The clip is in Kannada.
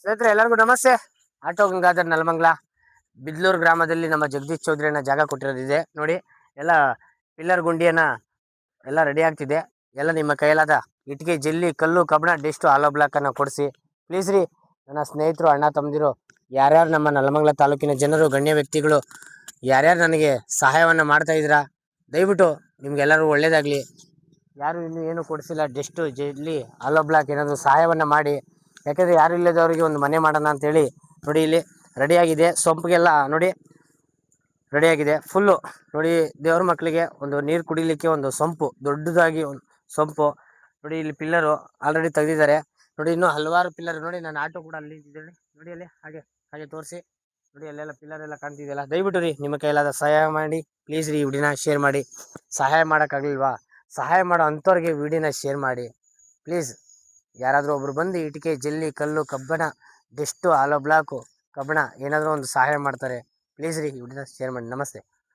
ಸ್ನೇಹಿತರೆ ಎಲ್ಲರಿಗೂ ನಮಸ್ತೆ. ಆಟೋ ಗಂಗಾಧರ್ ನಲಮಂಗಲ ಬಿದ್ಲೂರು ಗ್ರಾಮದಲ್ಲಿ ನಮ್ಮ ಜಗದೀಶ್ ಚೌಧರಿಯನ್ನ ಜಾಗ ಕೊಟ್ಟಿರೋದಿದೆ ನೋಡಿ. ಎಲ್ಲ ಪಿಲ್ಲರ್ ಗುಂಡಿಯನ್ನ ಎಲ್ಲ ರೆಡಿ ಆಗ್ತಿದೆ. ಎಲ್ಲ ನಿಮ್ಮ ಕೈಲಾದ ಇಟ್ಟಿಗೆ, ಜಲ್ಲಿ, ಕಲ್ಲು, ಕಬ್ಬಣ, ಡೆಸ್ಟು, ಆಲೋ ಬ್ಲಾಕ್ ಅನ್ನ ಕೊಡಿಸಿ ಪ್ಲೀಸ್ ರೀ. ನನ್ನ ಸ್ನೇಹಿತರು, ಅಣ್ಣ ತಮ್ಮದಿರು, ಯಾರ್ಯಾರು ನಮ್ಮ ನಲಮಂಗಲ ತಾಲೂಕಿನ ಜನರು, ಗಣ್ಯ ವ್ಯಕ್ತಿಗಳು ಯಾರ್ಯಾರು ನನಗೆ ಸಹಾಯವನ್ನು ಮಾಡ್ತಾ ಇದ್ದೀರಾ, ದಯವಿಟ್ಟು ನಿಮ್ಗೆಲ್ಲರೂ ಒಳ್ಳೇದಾಗಲಿ. ಯಾರು ಇನ್ನೂ ಏನು ಕೊಡಿಸಿಲ್ಲ, ಡೆಸ್ಟು, ಜಲ್ಲಿ, ಆಲೋ ಬ್ಲಾಕ್ ಏನಾದರೂ ಸಹಾಯವನ್ನು ಮಾಡಿ. ಯಾಕಂದರೆ ಯಾರು ಇಲ್ಲದವರಿಗೆ ಒಂದು ಮನೆ ಮಾಡೋಣ ಅಂತೇಳಿ ನೋಡಿ. ಇಲ್ಲಿ ರೆಡಿಯಾಗಿದೆ. ಸೊಂಪಿಗೆಲ್ಲ ನೋಡಿ ರೆಡಿಯಾಗಿದೆ ಫುಲ್ಲು. ನೋಡಿ, ದೇವ್ರ ಮಕ್ಕಳಿಗೆ ಒಂದು ನೀರು ಕುಡಿಲಿಕ್ಕೆ ಒಂದು ಸೊಂಪು, ದೊಡ್ಡದಾಗಿ ಒಂದು ಸೊಂಪು ನೋಡಿ. ಇಲ್ಲಿ ಪಿಲ್ಲರು ಆಲ್ರೆಡಿ ತೆಗೆದಿದ್ದಾರೆ ನೋಡಿ. ಇನ್ನೂ ಹಲವಾರು ಪಿಲ್ಲರ್ ನೋಡಿ. ನಾನು ಆಟೋ ಕೂಡ ಅಲ್ಲಿ ಇದ್ದೀನಿ ನೋಡಿ. ಅಲ್ಲಿ ಹಾಗೆ ಹಾಗೆ ತೋರಿಸಿ ನೋಡಿ. ಅಲ್ಲೆಲ್ಲ ಪಿಲ್ಲರ್ ಎಲ್ಲ ಕಾಣ್ತಿದೆಯಲ್ಲ. ದಯವಿಟ್ಟು ರೀ ನಿಮ್ಮ ಕೈಲಾದ ಸಹಾಯ ಮಾಡಿ ಪ್ಲೀಸ್ ರೀ. ವಿಡಿಯೋನ ಶೇರ್ ಮಾಡಿ. ಸಹಾಯ ಮಾಡೋಕ್ಕಾಗಲಿಲ್ವಾ, ಸಹಾಯ ಮಾಡೋ ಅಂಥವ್ರಿಗೆ ವಿಡಿಯೋನ ಶೇರ್ ಮಾಡಿ ಪ್ಲೀಸ್. ಯಾರಾದರೂ ಒಬ್ರು ಬಂದು ಇಟ್ಟಿಗೆ, ಜಲ್ಲಿ, ಕಲ್ಲು, ಕಬ್ಬಣ, ಡೆಸ್ಟು, ಆಲೋ ಬ್ಲಾಕು, ಕಬ್ಬಣ ಏನಾದರೂ ಒಂದು ಸಹಾಯ ಮಾಡ್ತಾರೆ ಪ್ಲೀಸ್ ರೀ. ವಿಡಿಯೋನ ಶೇರ್ ಮಾಡಿ. ನಮಸ್ತೆ.